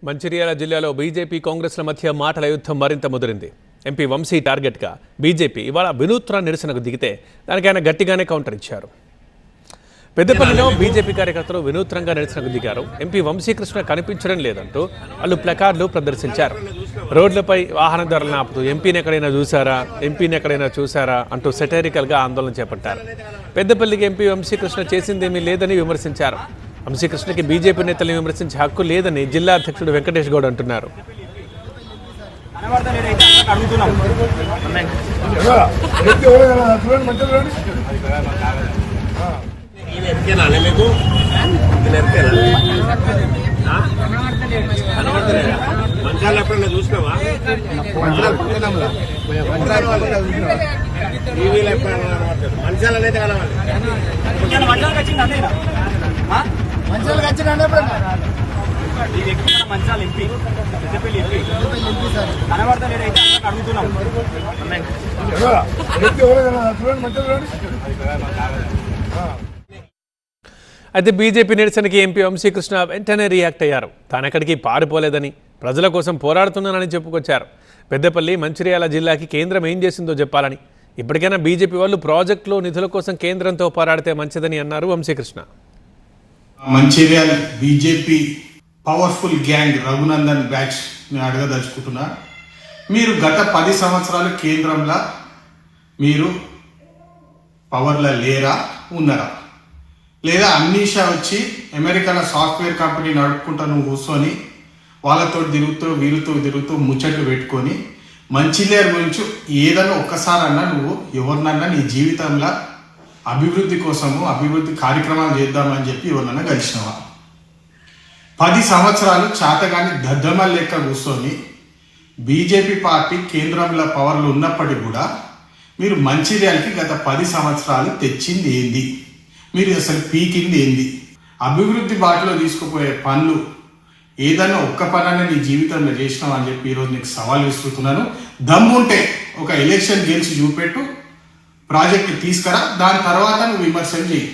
మంచిర్యాల జిల్లాలో బీజేపీ కాంగ్రెస్ల మధ్య మాటల యుద్ధం మరింత ముదిరింది. ఎంపీ వంశీ టార్గెట్గా బీజేపీ ఇవాళ వినూత్న నిరసనకు దిగితే దానికి ఆయన గట్టిగానే కౌంటర్ ఇచ్చారు. పెద్దపల్లిలో బీజేపీ కార్యకర్తలు వినూత్నంగా నిరసనకు దిగారు. ఎంపీ వంశీకృష్ణ కనిపించడం లేదంటూ వాళ్ళు ప్లకార్డులు ప్రదర్శించారు. రోడ్లపై వాహనదారులను ఆపుతూ ఎంపీని ఎక్కడైనా చూసారా అంటూ సెటైరికల్గా ఆందోళన చేపట్టారు. పెద్దపల్లికి ఎంపీ వంశీకృష్ణ చేసిందేమీ లేదని విమర్శించారు. వంశీకృష్ణకి బీజేపీ నేతలను విమర్శించే హక్కు లేదని జిల్లా అధ్యక్షుడు వెంకటేష్ గౌడ్ అంటున్నారు. మంచాలు ఎప్పుడన్నా చూసినావా? టీవీలో ఎప్పుడన్నా మంచాలు అనేది కలవాలి. మంచాలకు మంచాలు ఎంపీ పెద్దపల్లి ఎంపీ కనబడతలేడైతే అడుగుతున్నాం. అయితే బీజేపీ నిరసనకి ఎంపీ వంశీకృష్ణ వెంటనే రియాక్ట్ అయ్యారు. తానెక్కడికి పారిపోలేదని, ప్రజల కోసం పోరాడుతున్నానని చెప్పుకొచ్చారు. పెద్దపల్లి మంచిర్యాల జిల్లాకి కేంద్రం ఏం చేసిందో చెప్పాలని, ఇప్పటికైనా బీజేపీ వాళ్ళు ప్రాజెక్టులో నిధుల కోసం కేంద్రంతో పోరాడితే మంచిదని అన్నారు Vamsikrishna. Mancherial BJP powerful gang Raghunandan batch అడగదలుచుకుంటున్నా. మీరు గత 10 సంవత్సరాలు కేంద్రంలో మీరు పవర్లో లేరా, ఉన్నారా? లేదా అన్నీషా వచ్చి అమెరికాలో సాఫ్ట్వేర్ కంపెనీ నడుపుకుంటా నువ్వు కూర్చొని వాళ్ళతో వీరితో తిరుగుతూ ముచ్చట్లు పెట్టుకొని మంచిర్యాల గురించి ఏదన్నా ఒక్కసారన్నా నువ్వు ఎవరినన్నా నీ జీవితంలో అభివృద్ధి కోసము అభివృద్ధి కార్యక్రమాలు చేద్దామని చెప్పి ఎవరినన్నా కలిసినవా? 10 సంవత్సరాలు చేతగాని దద్దమల లెక్క కూర్చొని బీజేపీ పార్టీ కేంద్రంలో పవర్లు ఉన్నప్పటికీ కూడా మీరు మంచిర్యాలకి గత 10 సంవత్సరాలు తెచ్చింది ఏంది? మీరు అసలు పీకింది ఏంది? అభివృద్ధి బాటలో తీసుకుపోయే పనులు ఏదైనా ఒక్క పనైనా నీ జీవితంలో చేసినావు అని చెప్పి ఈరోజు నీకు సవాల్ విసురుతున్నాను. దమ్ముంటే ఒక ఎలక్షన్ గెలిచి చూపెట్టు, ప్రాజెక్ట్ తీసుకురా, దాని తర్వాత నువ్వు విమర్శలు చేయి.